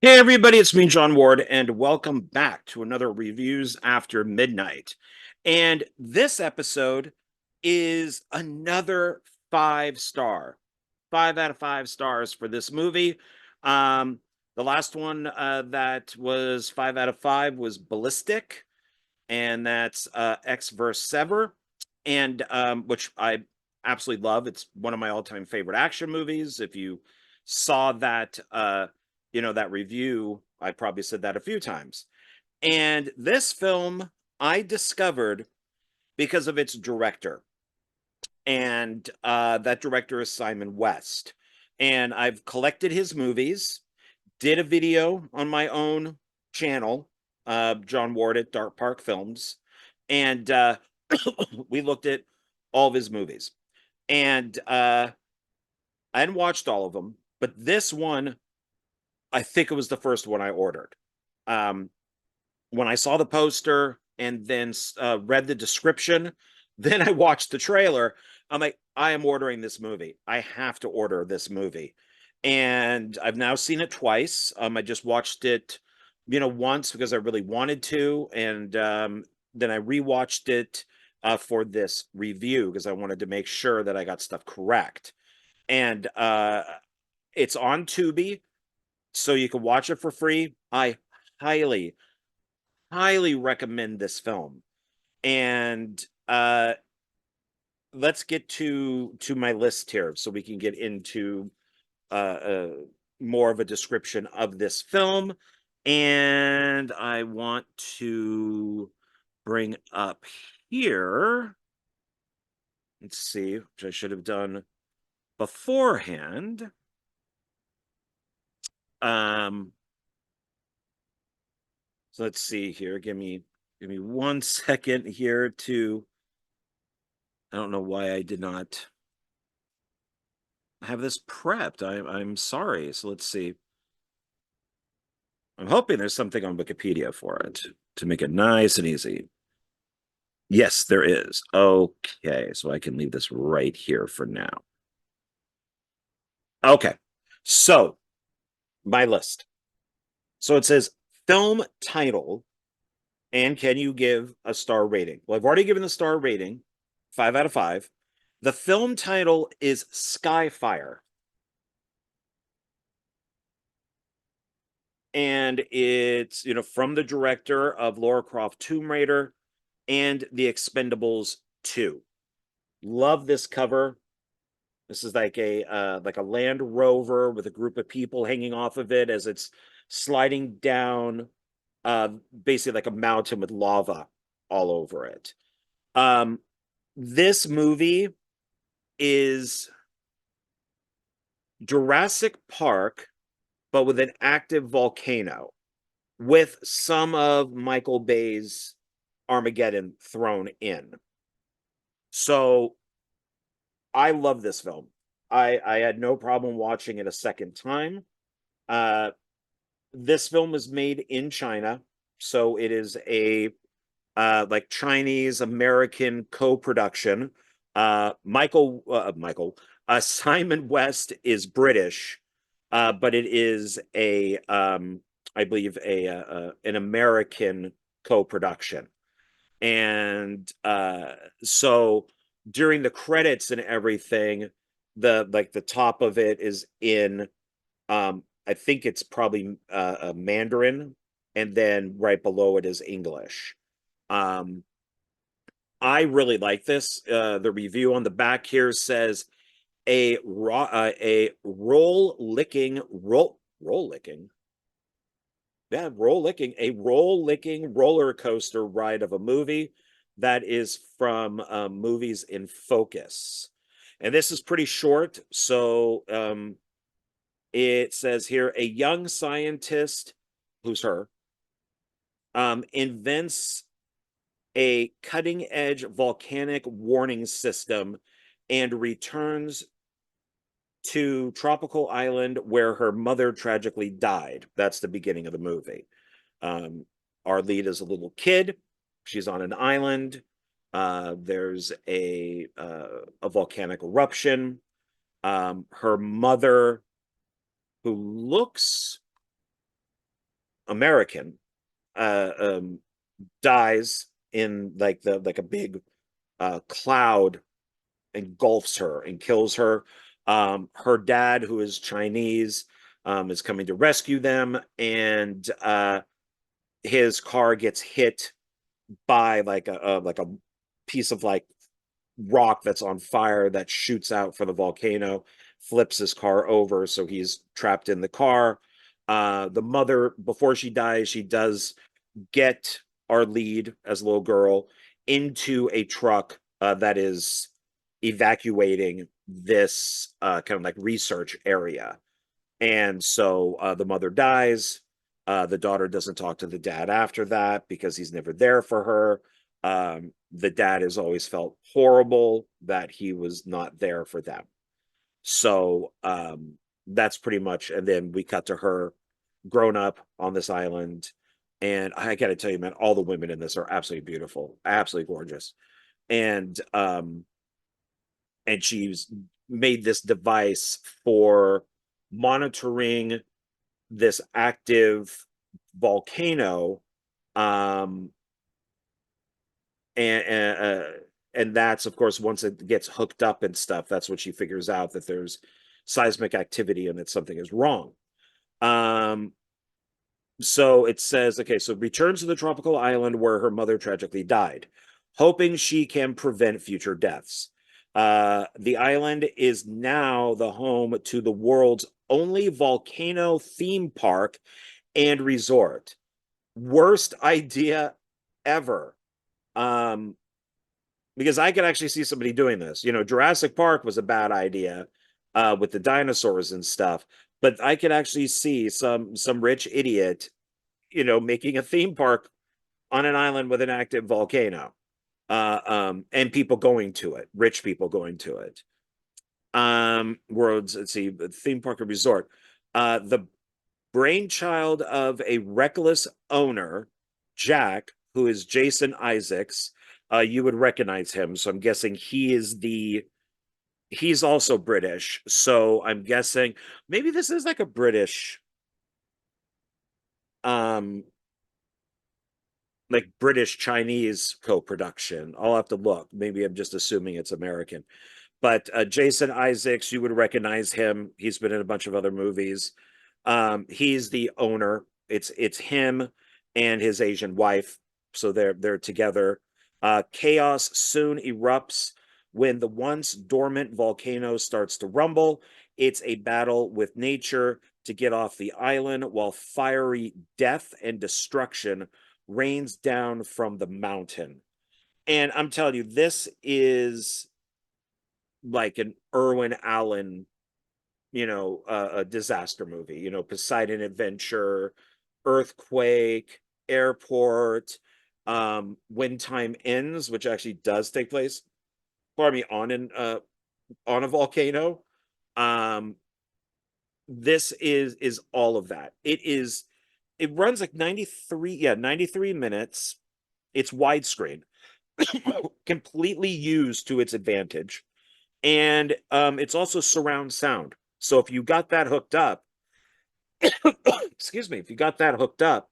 Hey everybody, it's me, John Ward, and welcome back to another Reviews After Midnight. And this episode is another 5 star, 5 out of 5 stars for this movie. Um, the last one that was 5 out of 5 was Ballistic, and that's X vs. Sever, and which I absolutely love. It's one of my all-time favorite action movies. If you saw that, that review, I probably said that a few times. And this film I discovered because of its director, and that director is Simon West. And I've collected his movies, did a video on my own channel, John Ward at Dark Park Films, and we looked at all of his movies. And I hadn't watched all of them, but this one, I think it was the first one I ordered. Um, when I saw the poster and then read the description, then I watched the trailer. I'm like, I am ordering this movie. I have to order this movie. And I've now seen it twice. I just watched it, once because I really wanted to. And then I rewatched it for this review because I wanted to make sure that I got stuff correct. And it's on Tubi, so you can watch it for free. I highly, highly recommend this film. And let's get to my list here so we can get into uh, uh more of a description of this film. And I want to bring up here, let's see, which I should have done beforehand. um so let's see here, give me 1 second here to, I don't know why I did not have this prepped. I'm sorry. So let's see. I'm hoping there's something on Wikipedia for it to make it nice and easy. Yes, there is. Okay, so I can leave this right here for now. Okay, so my list. So it says film title, and can you give a star rating? Well, I've already given the star rating, 5 out of 5. The film title is SkyFire. And it's, from the director of Lara Croft Tomb Raider and The Expendables 2. Love this cover. This is like a Land Rover with a group of people hanging off of it as it's sliding down, basically like a mountain with lava all over it. This movie is Jurassic Park, but with an active volcano, with some of Michael Bay's Armageddon thrown in. So I love this film. I had no problem watching it a second time. Uh, this film was made in China, so it is a like Chinese American co-production. Simon West is British, but it is I believe an American co-production. And so during the credits and everything, the top of it is in, I think it's probably a Mandarin, and then right below it is English. um I really like this. The review on the back here says a roll licking, yeah, roll licking roller coaster ride of a movie that is from Movies in Focus. And this is pretty short. So it says here, a young scientist, who's her, invents a cutting edge volcanic warning system and returns to tropical island where her mother tragically died. That's the beginning of the movie. Our lead is a little kid. She's on an island. There's a volcanic eruption. Her mother, who looks American, uh, um, dies in like a big cloud engulfs her and kills her. Her dad, who is Chinese, is coming to rescue them, and his car gets hit by like a piece of like rock that's on fire that shoots out for the volcano, flips his car over, so he's trapped in the car. The mother, before she dies, she does get our lead as a little girl into a truck that is evacuating this kind of like research area. And so the mother dies. The daughter doesn't talk to the dad after that because he's never there for her. The dad has always felt horrible that he was not there for them. So that's pretty much. And then we cut to her grown up on this island. And I got to tell you, man, all the women in this are absolutely beautiful, absolutely gorgeous. And and she's made this device for monitoring this active volcano, um and that's, of course, once it gets hooked up and stuff, that's what she figures out, that there's seismic activity and that something is wrong. um so it says, okay, so returns to the tropical island where her mother tragically died, hoping she can prevent future deaths. The island is now the home to the world's only volcano theme park and resort. Worst idea ever. Um, because I could actually see somebody doing this. You know, Jurassic Park was a bad idea with the dinosaurs and stuff, but I could actually see some rich idiot, you know, making a theme park on an island with an active volcano, and people going to it, rich people going to it. Worlds, let's see, theme park or resort. The brainchild of a reckless owner, Jack, who is Jason Isaacs. You would recognize him, so I'm guessing he's also British. So I'm guessing maybe this is like a British, um, like British Chinese co-production. I'll have to look. Maybe I'm just assuming it's American. But Jason Isaacs, you would recognize him. He's been in a bunch of other movies. He's the owner. It's him and his Asian wife. So they're together. Chaos soon erupts when the once dormant volcano starts to rumble. It's a battle with nature to get off the island while fiery death and destruction rains down from the mountain. And I'm telling you, this is like an Irwin Allen, you know, a disaster movie, you know, Poseidon Adventure, Earthquake, Airport, When Time Ends, which actually does take place, pardon me, on a volcano. Um, this is all of that. It runs like 93, yeah, 93 minutes. It's widescreen, completely used to its advantage. And it's also surround sound. So if you got that hooked up, excuse me, if you got that hooked up,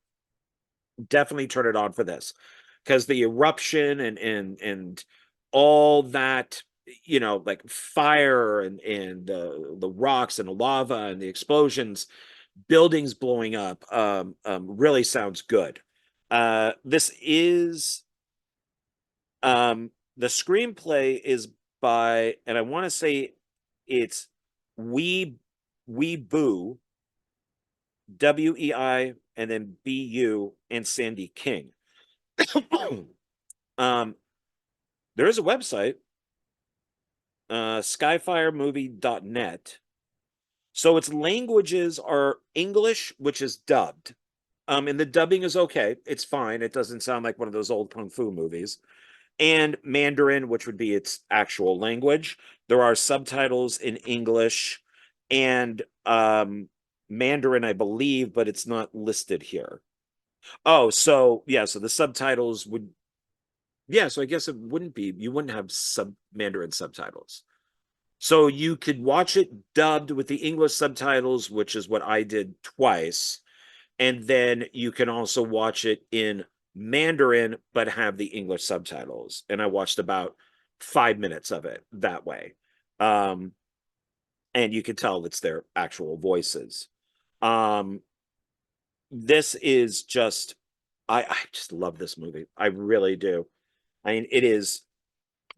definitely turn it on for this, because the eruption and all that, you know, like fire and the rocks and the lava and the explosions, buildings blowing up, really sounds good. This is the screenplay is by, and I want to say it's We Boo, WEI, and then BU, and Sandy King. um, there is a website, skyfiremovie.net. So its languages are English, which is dubbed. And the dubbing is okay. It's fine. It doesn't sound like one of those old kung fu movies. And Mandarin, which would be its actual language. There are subtitles in English and Mandarin, I believe, but it's not listed here. Oh, so yeah, so the subtitles would, yeah, so I guess it wouldn't be, you wouldn't have sub Mandarin subtitles. So you could watch it dubbed with the English subtitles, which is what I did twice. and then you can also watch it in Mandarin but have the English subtitles. And I watched about 5 minutes of it that way. Um, and you can tell it's their actual voices. Um, this is just I just love this movie. I really do. I mean, it is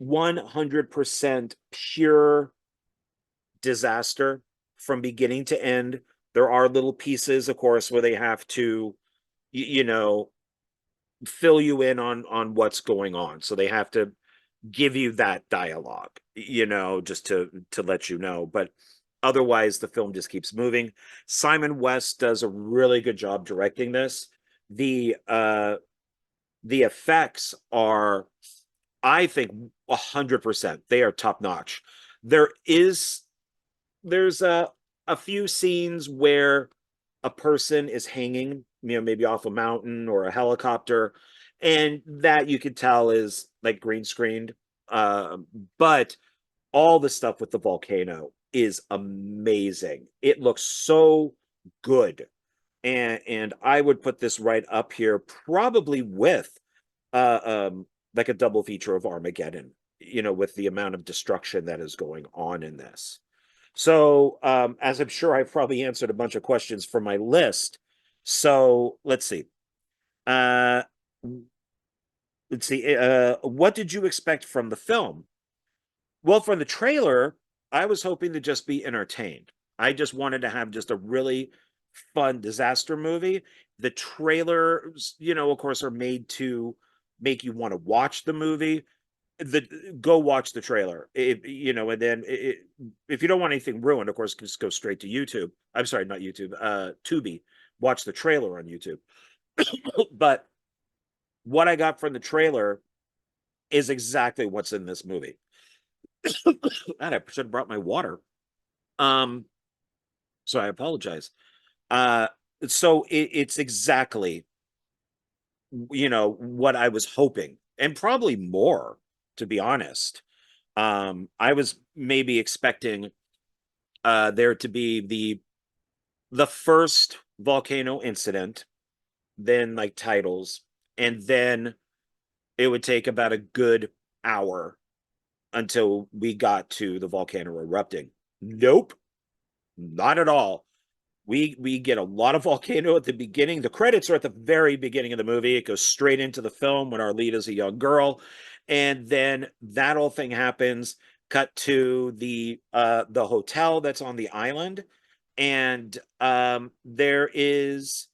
100% pure disaster from beginning to end. There are little pieces, of course, where they have to, you know, fill you in on what's going on. So they have to give you that dialogue, just to let you know. But otherwise, the film just keeps moving. Simon West does a really good job directing this. The effects are, I think, 100%. They are top notch. There is there's a few scenes where a person is hanging, maybe off a mountain or a helicopter, and that you could tell is like green screened. Uh, but all the stuff with the volcano is amazing. It looks so good, and I would put this right up here, probably with uh, um, like a double feature of Armageddon. With the amount of destruction that is going on in this. So, as I'm sure I've probably answered a bunch of questions from my list. So let's see. Uh, let's see. What did you expect from the film? Well, from the trailer, I was hoping to just be entertained. I just wanted to have just a really fun disaster movie. The trailers, of course, are made to make you want to watch the movie. Go watch the trailer, and then if you don't want anything ruined, of course, just go straight to YouTube. I'm sorry, not YouTube, Tubi. Watch the trailer on YouTube. But what I got from the trailer is exactly what's in this movie. And I should have brought my water. Um, so I apologize. Uh, so it's exactly, what I was hoping, and probably more, to be honest. I was maybe expecting there to be the first volcano incident, then like titles, and then it would take about a good hour until we got to the volcano erupting. Nope, not at all. We get a lot of volcano at the beginning. The credits are at the very beginning of the movie. It goes straight into the film when our lead is a young girl, and then that whole thing happens. Cut to the hotel that's on the island, and there is,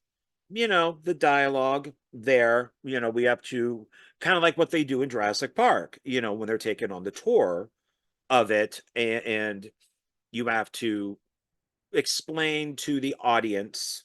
the dialogue there. We have to, kind of like what they do in Jurassic Park. When they're taking on the tour of it, and you have to explain to the audience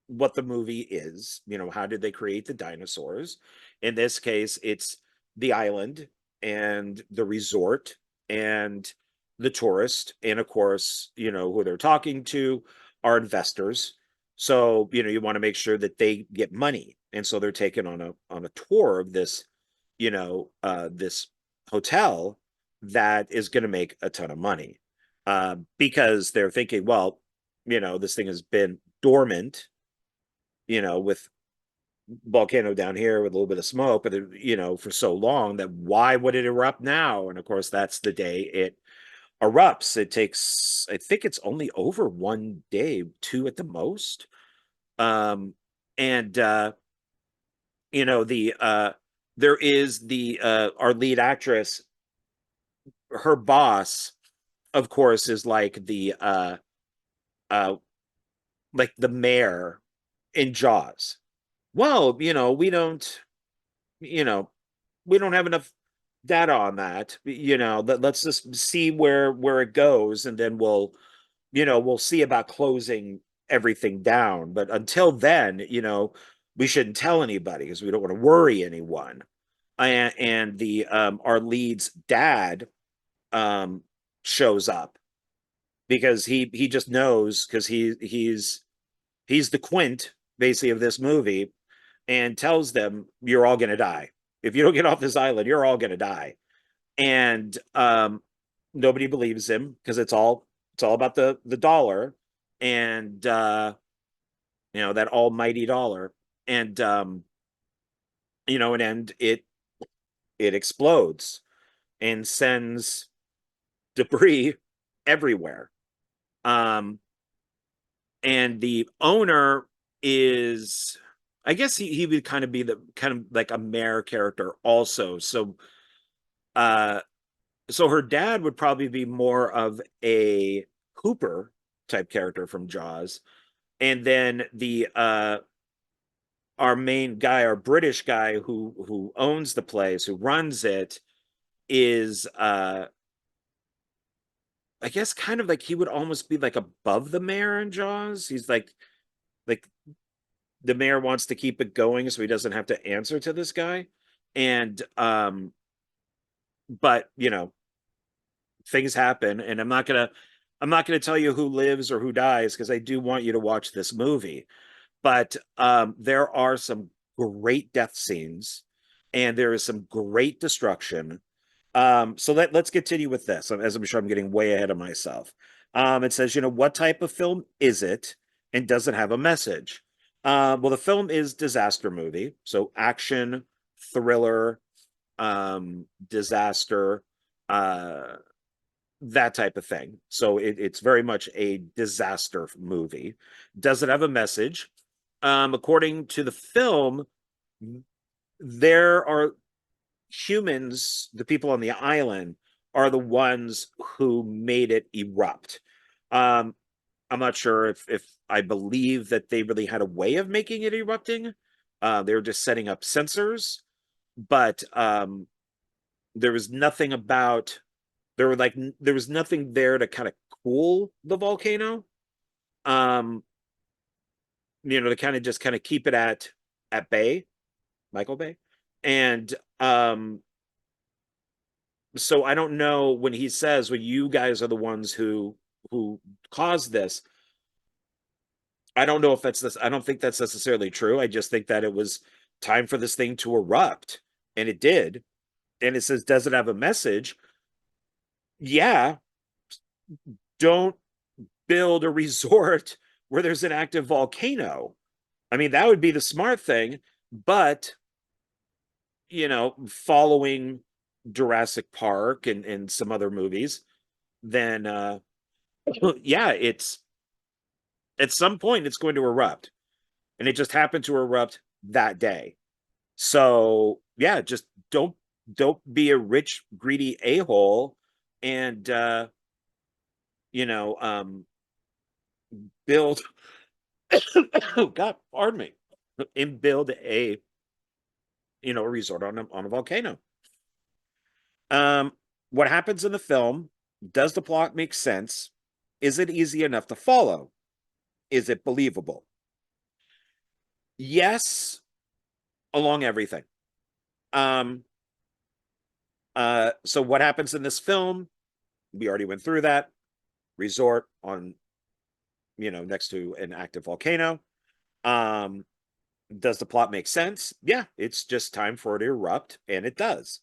what the movie is. How did they create the dinosaurs? In this case, it's the island and the resort and the tourist. And of course, who they're talking to are investors. So, you want to make sure that they get money. And so they're taken on a tour of this hotel that is going to make a ton of money. Because they're thinking, well, this thing has been dormant, with volcano down here with a little bit of smoke, but for so long, that why would it erupt now? And of course, that's the day it erupts. It takes, I think it's only over 1 day, two at the most. And the there is the our lead actress, her boss, of course, is uh like the mayor in Jaws. Well, you know, we don't have enough data on that. Let's just see where it goes, and then we'll see about closing everything down. But until then, we shouldn't tell anybody because we don't want to worry anyone. And the our lead's dad um shows up because he just knows, because he's the Quint basically of this movie, and tells them, you're all going to die. If you don't get off this island, you're all going to die. And nobody believes him because it's all about the dollar. And that almighty dollar. And and it explodes and sends debris everywhere. Um, and the owner is, I guess he would kind of be the kind of like a mayor character also. Uh so her dad would probably be more of a Hooper type character from Jaws. And then the our main guy, our British guy who owns the place, who runs it, is I guess kind of like he would almost be like above the mayor in Jaws. He's like the mayor wants to keep it going so he doesn't have to answer to this guy. And but things happen, and I'm not gonna tell you who lives or who dies because I do want you to watch this movie. But there are some great death scenes, and there is some great destruction. So let's continue with this, as I'm sure I'm getting way ahead of myself. It says, what type of film is it, and does it have a message? Well, the film is disaster movie, so action, thriller, disaster, uh, that type of thing. So it's very much a disaster movie. Does it have a message? According to the film, there are humans, the people on the island, are the ones who made it erupt. Um, I'm not sure if I believe that they really had a way of making it erupting. They were just setting up sensors, but there was nothing about there was nothing there to kind of cool the volcano. Um, to kind of just kind of keep it at bay, Michael Bay. And so I don't know when he says, well, you guys are the ones who caused this. I don't know if that's this. I don't think that's necessarily true. I just think that it was time for this thing to erupt, and it did. And it says, does it have a message? Yeah. Don't build a resort where there's an active volcano. I mean, that would be the smart thing, but following Jurassic Park and some other movies, then yeah, it's at some point it's going to erupt. And it just happened to erupt that day. So yeah, just don't be a rich, greedy a-hole and you know, build oh God, pardon me, and build a resort on a volcano. Um, what happens in the film? Does the plot make sense? Is it easy enough to follow? Is it believable? Yes, along everything. Um, so what happens in this film? We already went through that. Resort on, next to an active volcano. Um, does the plot make sense? Yeah, it's just time for it to erupt, and it does.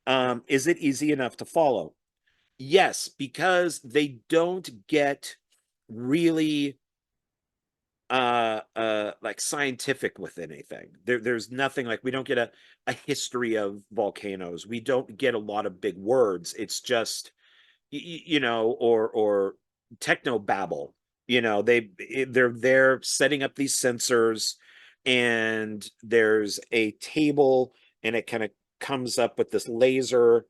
Is it easy enough to follow? Yes, because they don't get really like scientific with anything. There's nothing like we don't get a history of volcanoes. We don't get a lot of big words. It's just or techno babble. They're there setting up these sensors, and there's a table, and it kind of comes up with this laser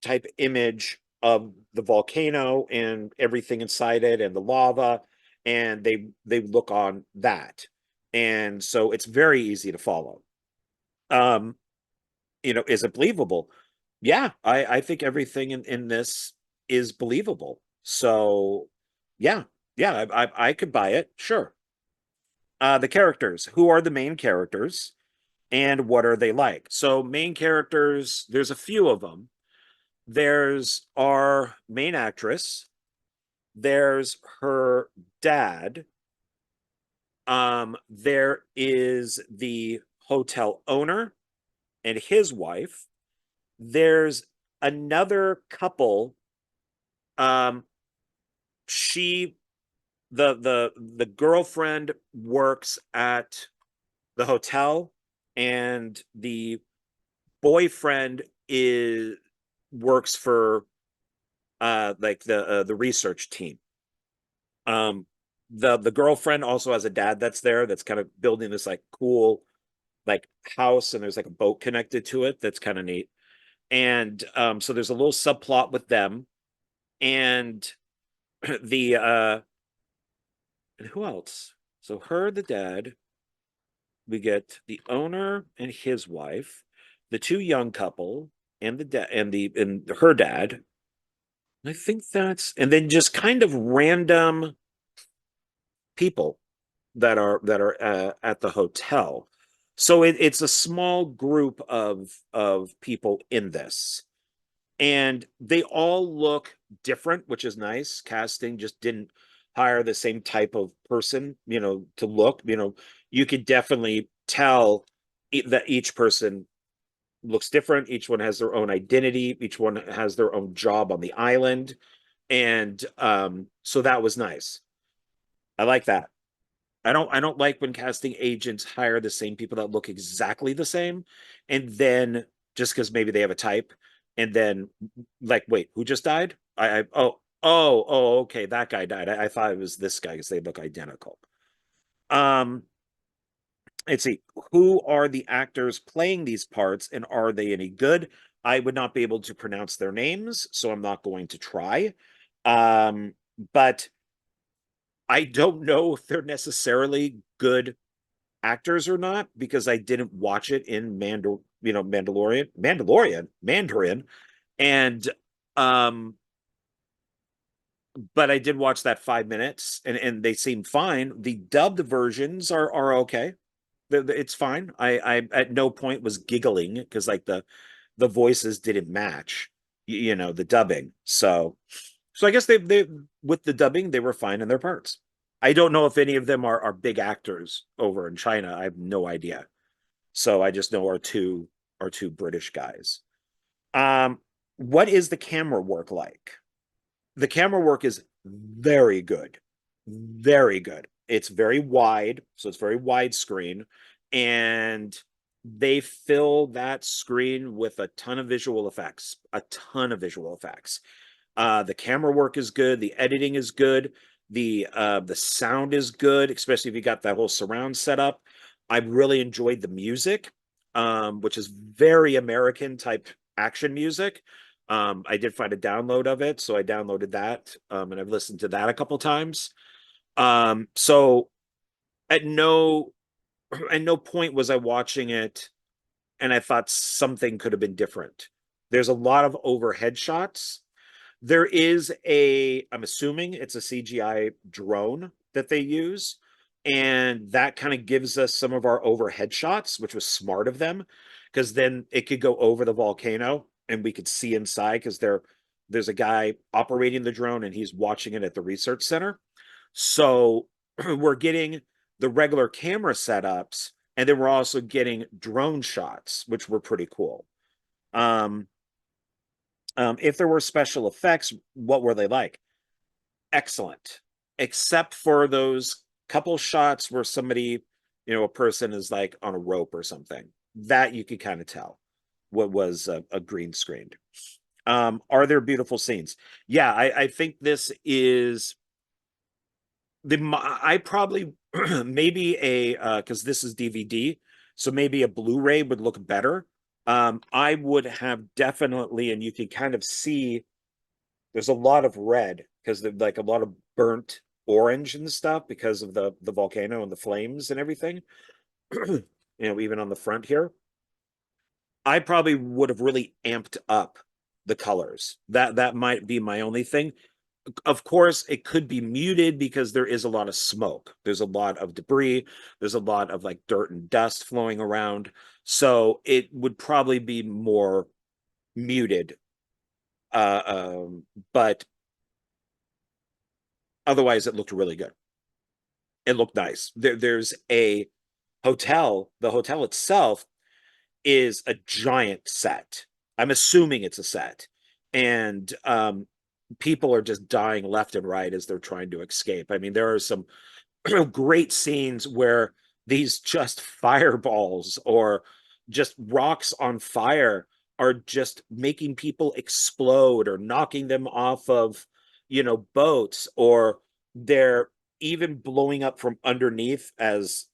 type image of the volcano and everything inside it and the lava, and they look on that, and so it's very easy to follow. um is it believable? Yeah, I think everything in this is believable. So yeah, yeah, I could buy it, sure. The characters, who are the main characters and what are they like? So main characters, there's a few of them. There's our main actress, there's her dad, there is the hotel owner and his wife. There's another couple. Um, she the girlfriend works at the hotel, and the boyfriend is works for like the research team. Um, the girlfriend also has a dad that's there that's kind of building this like cool like house, and there's like a boat connected to it that's kind of neat. And so there's a little subplot with them, and the and who else? So her, the dad, we get the owner and his wife, the two young couple, and the dad and her dad. I think that's, and then just kind of random people that are at the hotel. So it's a small group of people in this, and they all look different, which is nice. Casting just didn't hire the same type of person, to look. You could definitely tell that each person looks different. Each one has their own identity. Each one has their own job on the island, and so that was nice. I like that. I don't like when casting agents hire the same people that look exactly the same, and then just because maybe they have a type, and then like, wait, who just died? Oh, okay, that guy died. I thought it was this guy because they look identical. Um, let's see, who are the actors playing these parts, and are they any good? I would not be able to pronounce their names, so I'm not going to try. But I don't know if they're necessarily good actors or not because I didn't watch it in Mandarin, and um, but I did watch that 5 minutes, and they seem fine. The dubbed versions are okay. It's fine. I at no point was giggling because like the voices didn't match, the dubbing. So I guess they with the dubbing they were fine in their parts. I don't know if any of them are big actors over in China. I have no idea. So I just know our two British guys. Um, what is the camera work like? The camera work is very good. Very good. It's very wide, so it's very widescreen, and they fill that screen with a ton of visual effects, a ton of visual effects. The camera work is good. The editing is good. The sound is good, especially if you got that whole surround setup. I really enjoyed the music, which is very American type action music. I did find a download of it, so I downloaded that, and I've listened to that a couple times. So at no at no point was I watching it and I thought something could have been different. There's a lot of overhead shots. There is I'm assuming it's a CGI drone that they use, and that kind of gives us some of our overhead shots, which was smart of them, because then it could go over the volcano and we could see inside because there's a guy operating the drone and he's watching it at the research center. So we're getting the regular camera setups, and then we're also getting drone shots, which were pretty cool. Um, if there were special effects, what were they like? Excellent, except for those couple shots where somebody, a person is like on a rope or something. That you could kind of tell what was a green screened. Are there beautiful scenes? Yeah, I think this is I probably maybe because this is DVD, so maybe a Blu-ray would look better. I would have definitely, and you can kind of see there's a lot of red because there's like a lot of burnt orange and stuff because of the volcano and the flames and everything. Even on the front here. I probably would have really amped up the colors. That might be my only thing. Of course, it could be muted because there is a lot of smoke. There's a lot of debris. There's a lot of like dirt and dust flowing around. So it would probably be more muted. Uh, um, but otherwise, it looked really good. It looked nice. There's a hotel. The hotel itself is a giant set. I'm assuming it's a set. And people are just dying left and right as they're trying to escape. I mean, there are some great scenes where these just fireballs or just rocks on fire are just making people explode or knocking them off of, boats, or they're even blowing up from underneath as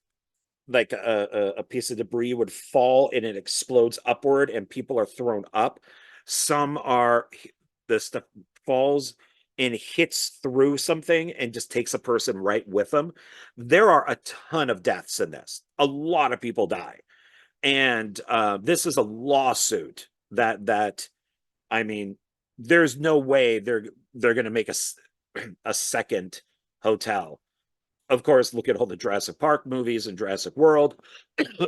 like a piece of debris would fall and it explodes upward and people are thrown up. Some are the stuff falls and hits through something and just takes a person right with them. There are a ton of deaths in this. A lot of people die. And this is a lawsuit that I mean, there's no way they're going to make a second hotel. Of course, look at all the Jurassic Park movies and Jurassic World,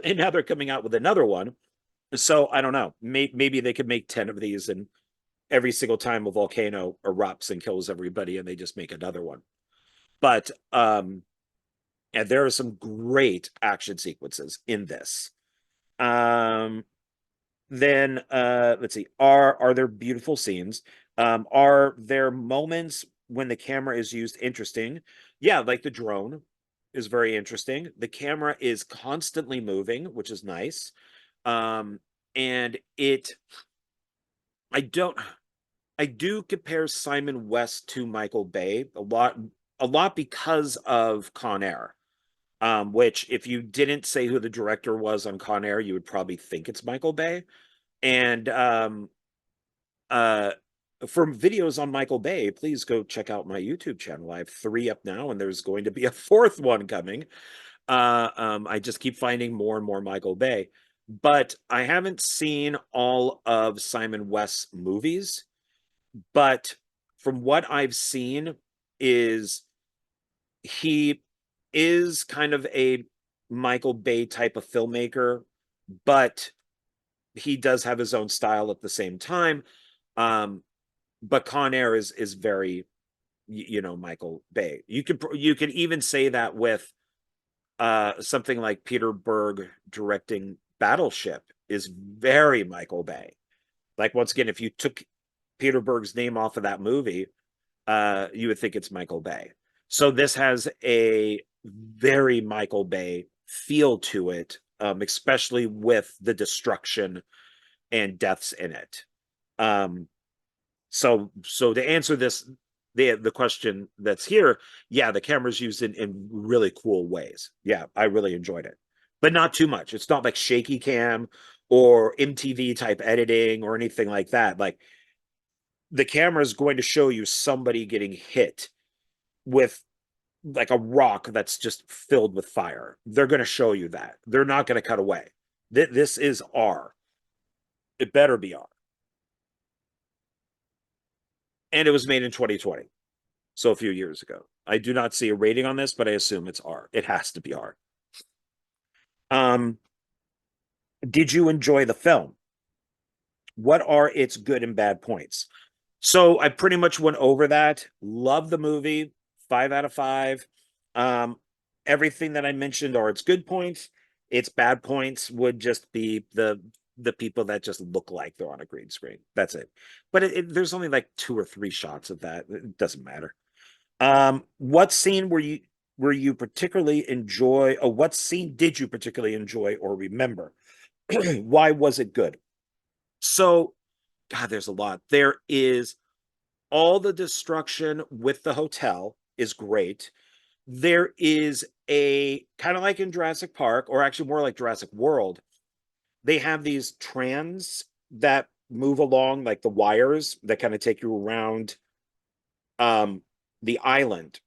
and now they're coming out with another one. So I don't know. Maybe they could make 10 of these, and every single time a volcano erupts and kills everybody, and they just make another one. But and there are some great action sequences in this. Um, then let's see. Are there beautiful scenes? Are there moments when the camera is used interesting? Yeah, like the drone is very interesting. The camera is constantly moving, which is nice. Um, and I don't, I do compare Simon West to Michael Bay a lot because of Con Air. Which if you didn't say who the director was on Con Air, you would probably think it's Michael Bay. And uh from videos on Michael Bay, please go check out my YouTube channel. I have 3 up now, and there's going to be a 4th one coming. I just keep finding more and more Michael Bay, but I haven't seen all of Simon West's movies. But from what I've seen, is he is kind of a Michael Bay type of filmmaker, but he does have his own style at the same time. Um, but Con Air is very, Michael Bay. You could even say that with something like Peter Berg directing Battleship is very Michael Bay. Like, once again, if you took Peter Berg's name off of that movie, you would think it's Michael Bay. So this has a very Michael Bay feel to it, especially with the destruction and deaths in it. Um, so to answer this, the question that's here, yeah, the camera's used in really cool ways. Yeah, I really enjoyed it, but not too much. It's not like shaky cam or MTV type editing or anything like that. Like, the camera is going to show you somebody getting hit with like a rock that's just filled with fire. They're going to show you that. They're not going to cut away. This is R. It better be R. And it was made in 2020, so a few years ago. I do not see a rating on this, but I assume it's R. It has to be R. Um, did you enjoy the film? What are its good and bad points? So I pretty much went over that. Love the movie, 5 out of 5. Um, Everything that I mentioned are its good points. Its bad points would just be the people that just look like they're on a green screen. That's it. But there's only like 2 or 3 shots of that. It doesn't matter. What scene were you particularly enjoy? Or what scene did you particularly enjoy or remember? Why was it good? So, God, there's a lot. There is all the destruction with the hotel is great. There is a kind of like in Jurassic Park, or actually more like Jurassic World, they have these trams that move along, like the wires that kind of take you around um the island.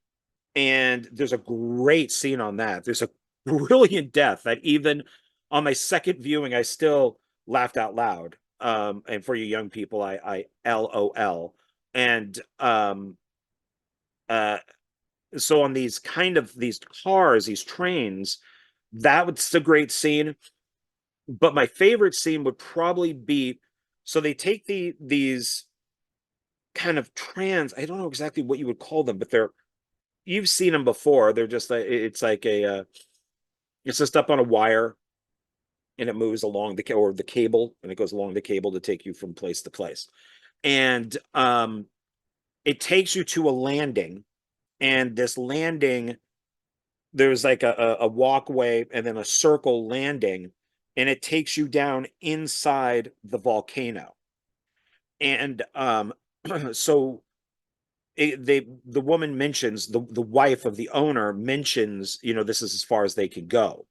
And there's a great scene on that. There's a brilliant death that even on my second viewing, I still laughed out loud. And for you young people, I LOL. And uh, so on these cars, these trains, that was a great scene. But my favorite scene would probably be, so they take these kind of trans, I don't know exactly what you would call them, but you've seen them before. They're just like, it's like it's just up on a wire, and it moves along the cable, and it goes along the cable to take you from place to place. And it takes you to a landing, and this landing, there's like a walkway and then a circle landing, and it takes you down inside the volcano. And so the woman mentions, the wife of the owner mentions, this is as far as they can go,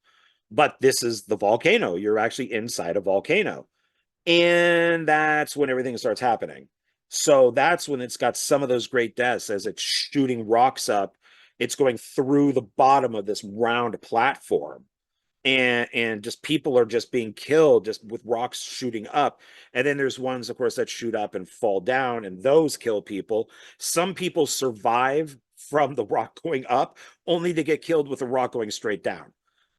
but this is the volcano. You're actually inside a volcano. And that's when everything starts happening. So that's when it's got some of those great deaths as it's shooting rocks up. It's going through the bottom of this round platform, and just people are just being killed just with rocks shooting up. And then there's ones, of course, that shoot up and fall down, and those kill people. Some people survive from the rock going up only to get killed with the rock going straight down.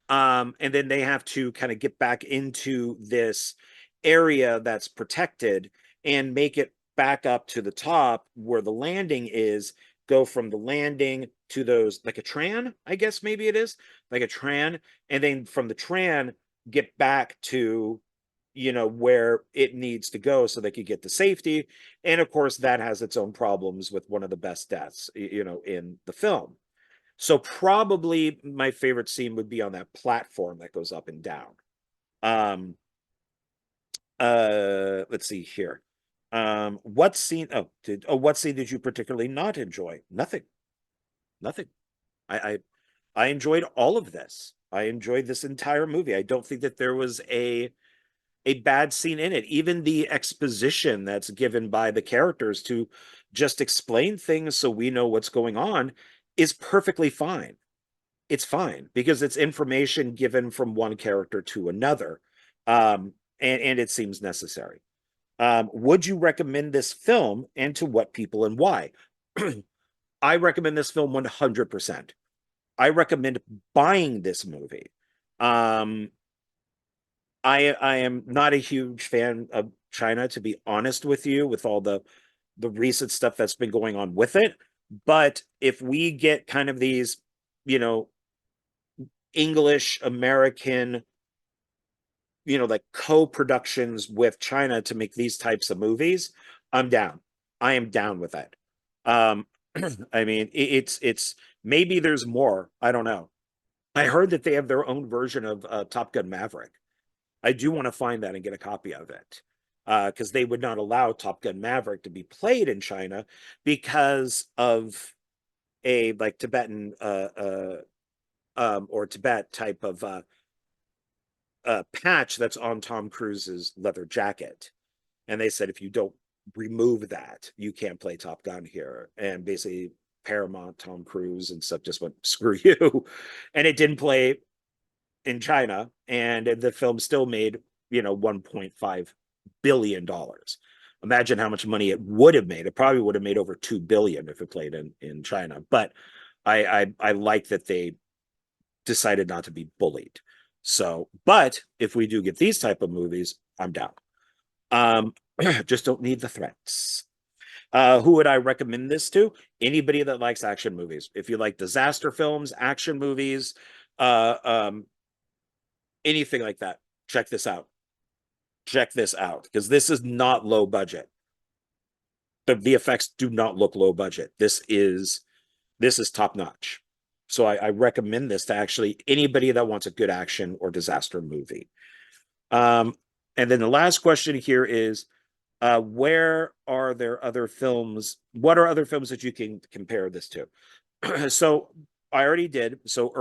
And then they have to kind of get back into this area that's protected and make it back up to the top where the landing is, go from the landing to those, like a tran, I guess maybe it is, like a tran, and then from the tran get back to, where it needs to go so they could get to safety. And of course, that has its own problems with one of the best deaths, in the film. So probably my favorite scene would be on that platform that goes up and down. Um, let's see here. What scene? What scene did you particularly not enjoy? Nothing. Nothing. I enjoyed all of this. I enjoyed this entire movie. I don't think that there was a bad scene in it. Even the exposition that's given by the characters to just explain things so we know what's going on is perfectly fine. It's fine because it's information given from one character to another. And it seems necessary. Would you recommend this film, and to what people and why? I recommend this film 100%. I recommend buying this movie. Um, I am not a huge fan of China, to be honest with you, with all the recent stuff that's been going on with it. But if we get kind of these, you know, English American, like co-productions with China to make these types of movies, I'm down. I am down with that. Um, I mean, it's maybe there's more. I don't know. I heard that they have their own version of Top Gun Maverick. I do want to find that and get a copy of it, because they would not allow Top Gun Maverick to be played in China because of a like Tibetan or Tibet type of patch that's on Tom Cruise's leather jacket. And they said if you don't remove that, you can't play Top Gun here. And basically Paramount, Tom Cruise and stuff just went, screw you. And it didn't play in China, and the film still made, $1.5 billion. Imagine how much money it would have made. It probably would have made over 2 billion if it played in China. But I like that they decided not to be bullied. So, but if we do get these type of movies, I'm down. Um, just don't need the threats. Who would I recommend this to? Anybody that likes action movies. If you like disaster films, action movies, uh, um, anything like that, check this out. Check this out, because this is not low budget. The VFX do not look low budget. This is top notch. So I recommend this to actually anybody that wants a good action or disaster movie. Um, and then the last question here is, where are there other films? What are other films that you can compare this to? So I already did. So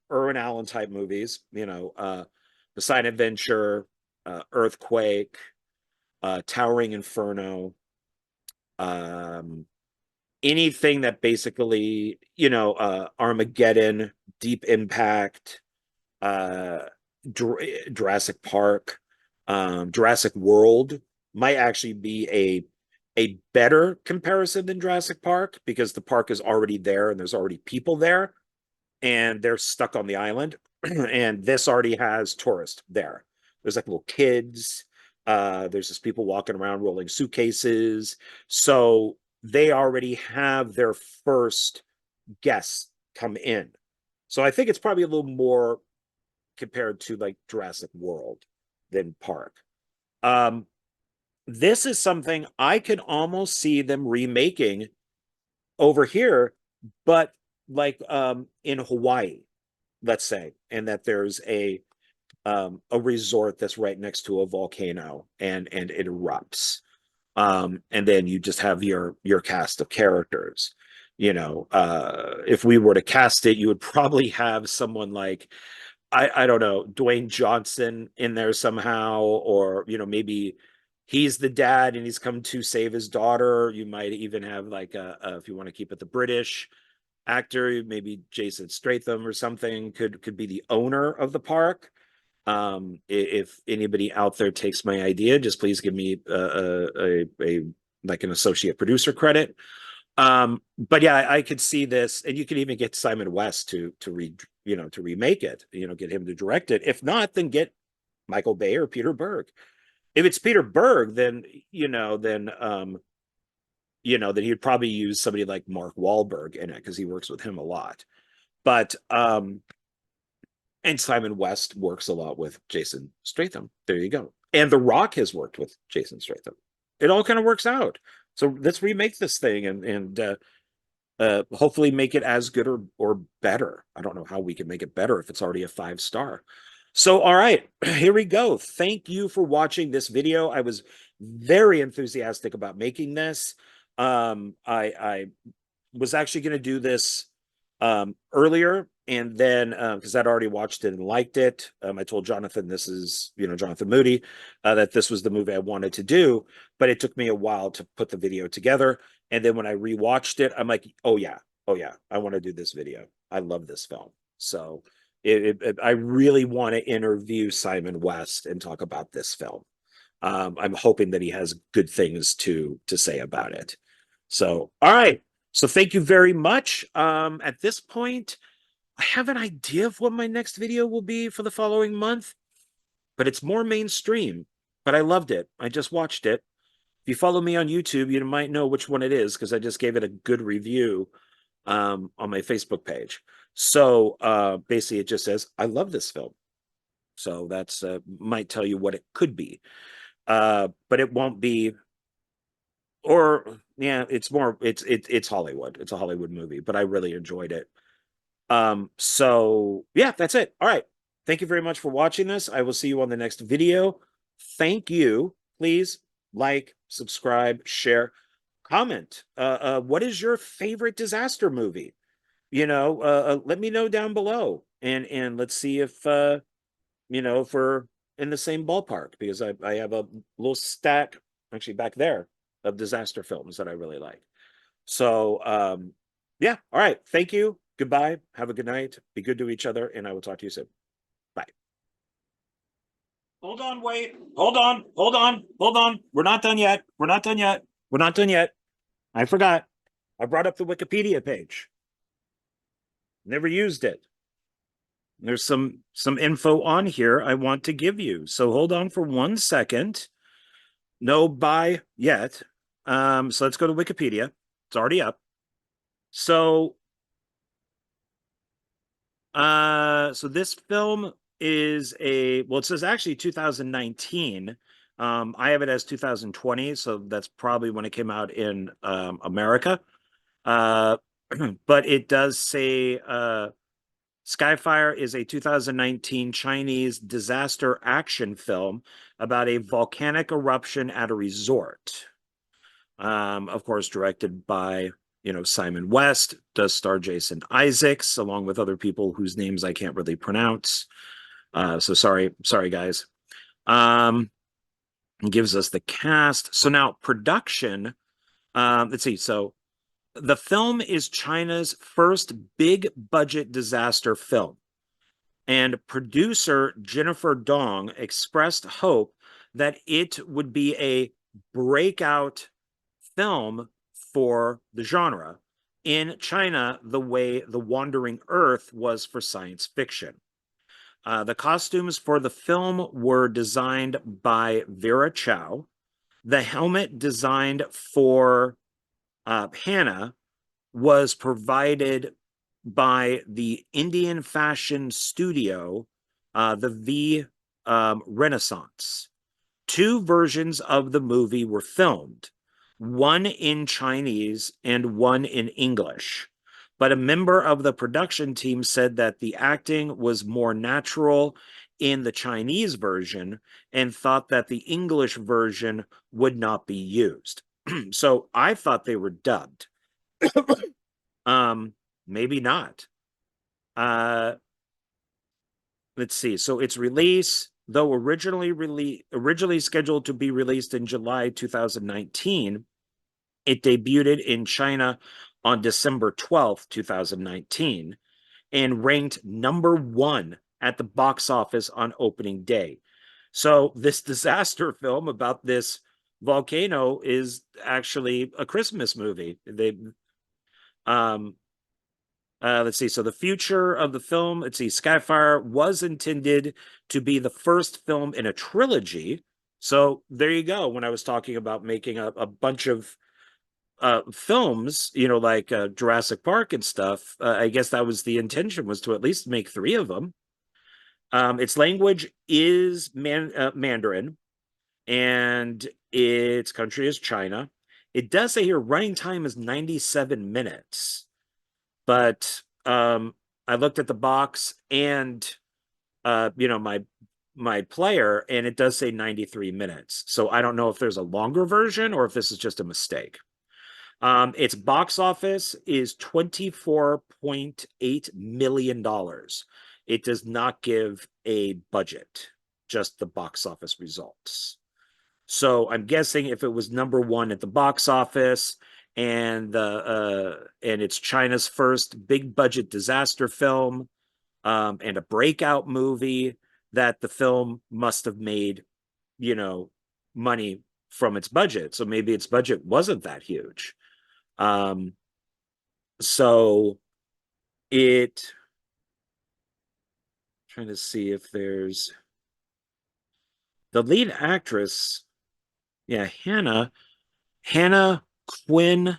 Irwin Allen type movies, The Silent Adventure, Earthquake, Towering Inferno, um, anything that basically, Armageddon, Deep Impact, uh, Jurassic Park, Jurassic World might actually be a better comparison than Jurassic Park, because the park is already there and there's already people there and they're stuck on the island. And this already has tourists there. There's like little kids. There's just people walking around rolling suitcases. So they already have their first guests come in. So I think it's probably a little more compared to like Jurassic World than Park. Um, this is something I can almost see them remaking over here, but like in Hawaii, let's say, and that there's a resort that's right next to a volcano and it erupts. And then you just have your cast of characters. If we were to cast it, you would probably have someone like I don't know, Dwayne Johnson in there somehow, or maybe he's the dad and he's come to save his daughter. You might even have like if you want to keep it the British actor, maybe Jason Statham or something could be the owner of the park. If anybody out there takes my idea, just please give me a like an associate producer credit. But yeah, I could see this, and you could even get Simon West to remake it, get him to direct it. If not, then get Michael Bay or Peter Berg. If it's Peter Berg, then then he'd probably use somebody like Mark Wahlberg in it because he works with him a lot. But and Simon West works a lot with Jason Statham. There you go. And The Rock has worked with Jason Statham. It all kind of works out. So let's remake this thing and hopefully make it as good or better. I don't know how we can make it better if it's already a 5-star. So, all right, here we go. Thank you for watching this video. I was very enthusiastic about making this. I was actually going to do this earlier, and then because I'd already watched it and liked it, I told Jonathan, this is Jonathan Moody, that this was the movie I wanted to do, but it took me a while to put the video together. And then when I rewatched it, I'm like, oh yeah, I want to do this video. I love this film. So I really want to interview Simon West and talk about this film. I'm hoping that he has good things to say about it. So, all right. So thank you very much. At this point, I have an idea of what my next video will be for the following month, but it's more mainstream. But I loved it. I just watched it. If you follow me on YouTube, you might know which one it is because I just gave it a good review on my Facebook page. So basically, it just says, I love this film. So that's might tell you what it could be. But it won't be, or yeah, it's more, it's Hollywood. It's a Hollywood movie, but I really enjoyed it. So yeah, that's it. All right. Thank you very much for watching this. I will see you on the next video. Thank you. Please like, subscribe, share, comment. What is your favorite disaster movie? Let me know down below, and let's see if if we're in the same ballpark, because I have a little stack actually back there of disaster films that I really like. So yeah, all right. Thank you. Goodbye. Have a good night. Be good to each other, and I will talk to you soon. Bye. Hold on, wait. Hold on. Hold on. Hold on. We're not done yet. We're not done yet. We're not done yet. I forgot. I brought up the Wikipedia page. Never used it. There's some info on here I want to give you. So hold on for 1 second. No bye yet. So let's go to Wikipedia. It's already up. So so this film is it says actually 2019. I have it as 2020, so that's probably when it came out in America. But it does say SkyFire is a 2019 Chinese disaster action film about a volcanic eruption at a resort. Of course, directed by Simon West, does star Jason Isaacs, along with other people whose names I can't really pronounce. So sorry, guys. Gives us the cast. So now production. Let's see. So the film is China's first big budget disaster film, and producer Jennifer Dong expressed hope that it would be a breakout film for the genre in China, the way The Wandering Earth was for science fiction. The costumes for the film were designed by Vera Chow. The helmet designed for Hannah was provided by the Indian fashion studio, the V Renaissance. 2 versions of the movie were filmed. one in Chinese and one in English. But a member of the production team said that the acting was more natural in the Chinese version and thought that the English version would not be used. So I thought they were dubbed. um, maybe not. Uh, let's see. So its release, though originally scheduled to be released in July 2019, it debuted in China on December 12th, 2019, and ranked number 1 at the box office on opening day. So this disaster film about this volcano is actually a Christmas movie. Um, let's see. So the future of the film, let's see, SkyFire was intended to be the first film in a trilogy. So there you go. When I was talking about making a bunch of films, like Jurassic Park and stuff, I guess that was the intention, was to at least make 3 of them. Its language is Mandarin, and its country is China. It does say here running time is 97 minutes, but I looked at the box and my player, and it does say 93 minutes. So I don't know if there's a longer version or if this is just a mistake. Its box office is $24.8 million. It does not give a budget, just the box office results. So I'm guessing if it was number 1 at the box office and it's China's first big budget disaster film, and a breakout movie, that the film must have made, money from its budget. So maybe its budget wasn't that huge. Um, so it trying to see if there's the lead actress. Yeah, Hannah Quinn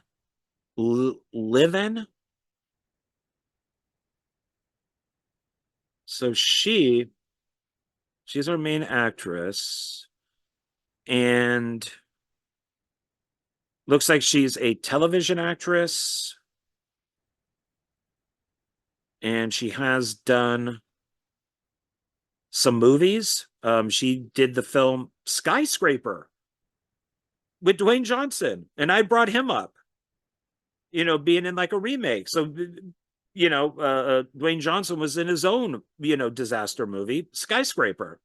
Livin. So she's our main actress, and looks like she's a television actress, and she has done some movies. She did the film Skyscraper with Dwayne Johnson, and I brought him up, being in like a remake. So, Dwayne Johnson was in his own, disaster movie, Skyscraper,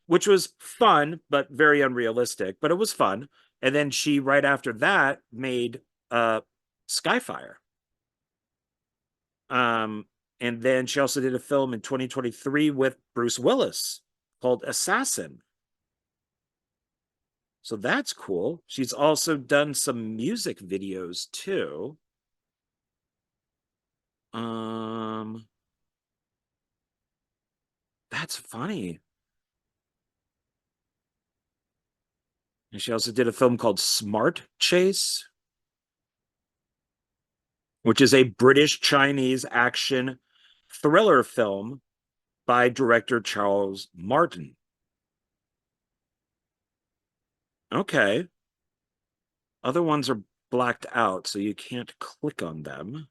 which was fun, but very unrealistic, but it was fun. And then she, right after that, made SkyFire. Um, and then she also did a film in 2023 with Bruce Willis called Assassin. So that's cool. She's also done some music videos too. That's funny. And she also did a film called Smart Chase, which is a British Chinese action thriller film by director Charles Martin. Okay. Other ones are blacked out, so you can't click on them.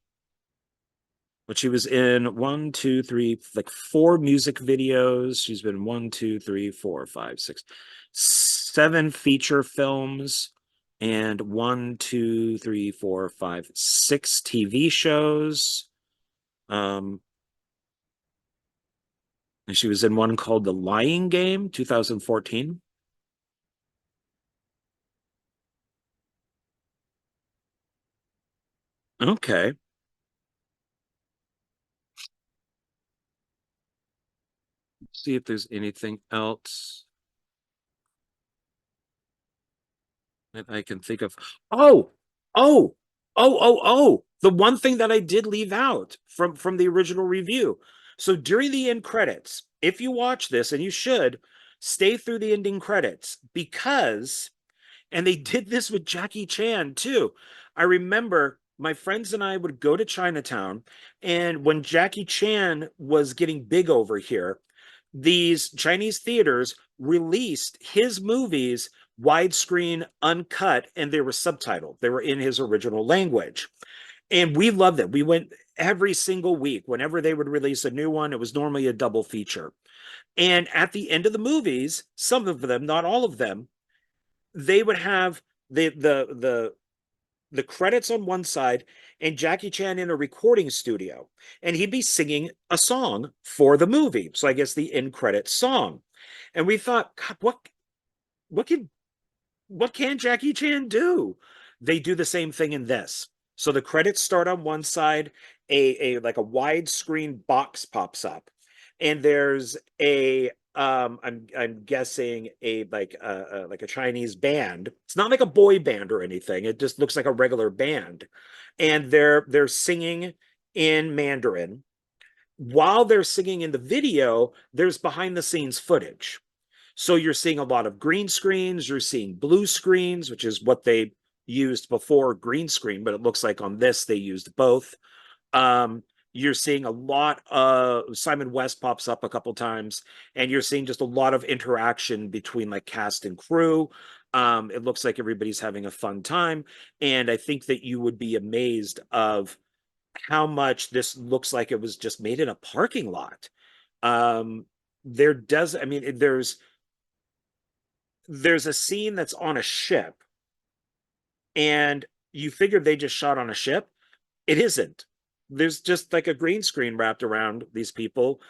But she was in 1, 2, 3, like 4 music videos. She's been 1, 2, 3, 4, 5, 6, 7 feature films, and 1, 2, 3, 4, 5, 6 TV shows. And she was in one called The Lying Game, 2014. Okay. Let's see if there's anything else that I can think of. Oh, oh, oh. The one thing that I did leave out from the original review. So during the end credits, if you watch this, and you should, stay through the ending credits, because, and they did this with Jackie Chan too. I remember my friends and I would go to Chinatown, and when Jackie Chan was getting big over here, these Chinese theaters released his movies widescreen, uncut, and they were subtitled. They were in his original language. And we loved it. We went every single week. Whenever they would release a new one, it was normally a double feature. And at the end of the movies, some of them, not all of them, they would have the credits on one side and Jackie Chan in a recording studio, and he'd be singing a song for the movie. So I guess the end credit song. And we thought, God, what can what can Jackie Chan do? They do the same thing in this. So the credits start on one side, a like a widescreen box pops up, and there's a I'm guessing a like a Chinese band. It's not like a boy band or anything. It just looks like a regular band. And they're singing in Mandarin. While they're singing in the video, there's behind the scenes footage. So you're seeing a lot of green screens, you're seeing blue screens, which is what they used before green screen, but it looks like on this they used both. You're seeing a lot of Simon West pops up a couple times, and you're seeing just a lot of interaction between like cast and crew. It looks like everybody's having a fun time, and I think that you would be amazed of how much this looks like it was just made in a parking lot. There does, I mean, there's a scene that's on a ship, and you figure they just shot on a ship. It isn't. There's just like a green screen wrapped around these people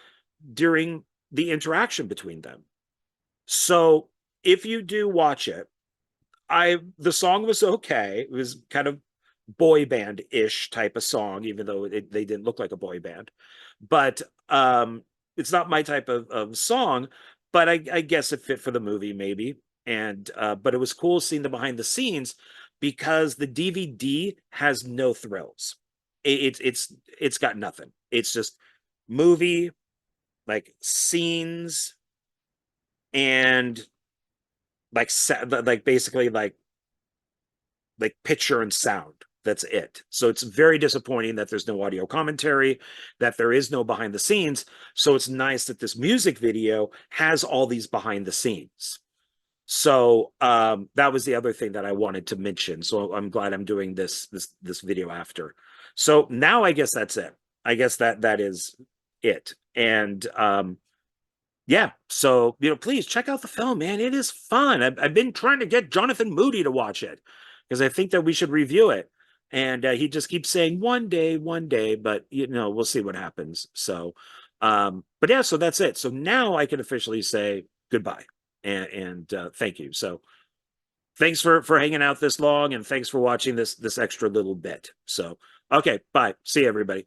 during the interaction between them. So if you do watch it, the song was okay. It was kind of boy band-ish type of song, even though they didn't look like a boy band. But it's not my type of song, but I guess it fit for the movie maybe. And but it was cool seeing the behind the scenes because the DVD has no thrills. It's got nothing. It's just movie, like scenes, and like basically like picture and sound. That's it. So it's very disappointing that there's no audio commentary, that there is no behind the scenes. So it's nice that this music video has all these behind the scenes. So that was the other thing that I wanted to mention. So I'm glad I'm doing this video after. So now I guess that's it. I guess that is it. And yeah, so please check out the film, man. It is fun. I've been trying to get Jonathan Moody to watch it because I think that we should review it. And he just keeps saying one day, but we'll see what happens. So but yeah, so that's it. So now I can officially say goodbye and thank you. So thanks for hanging out this long, and thanks for watching this extra little bit. So okay, bye. See you, everybody.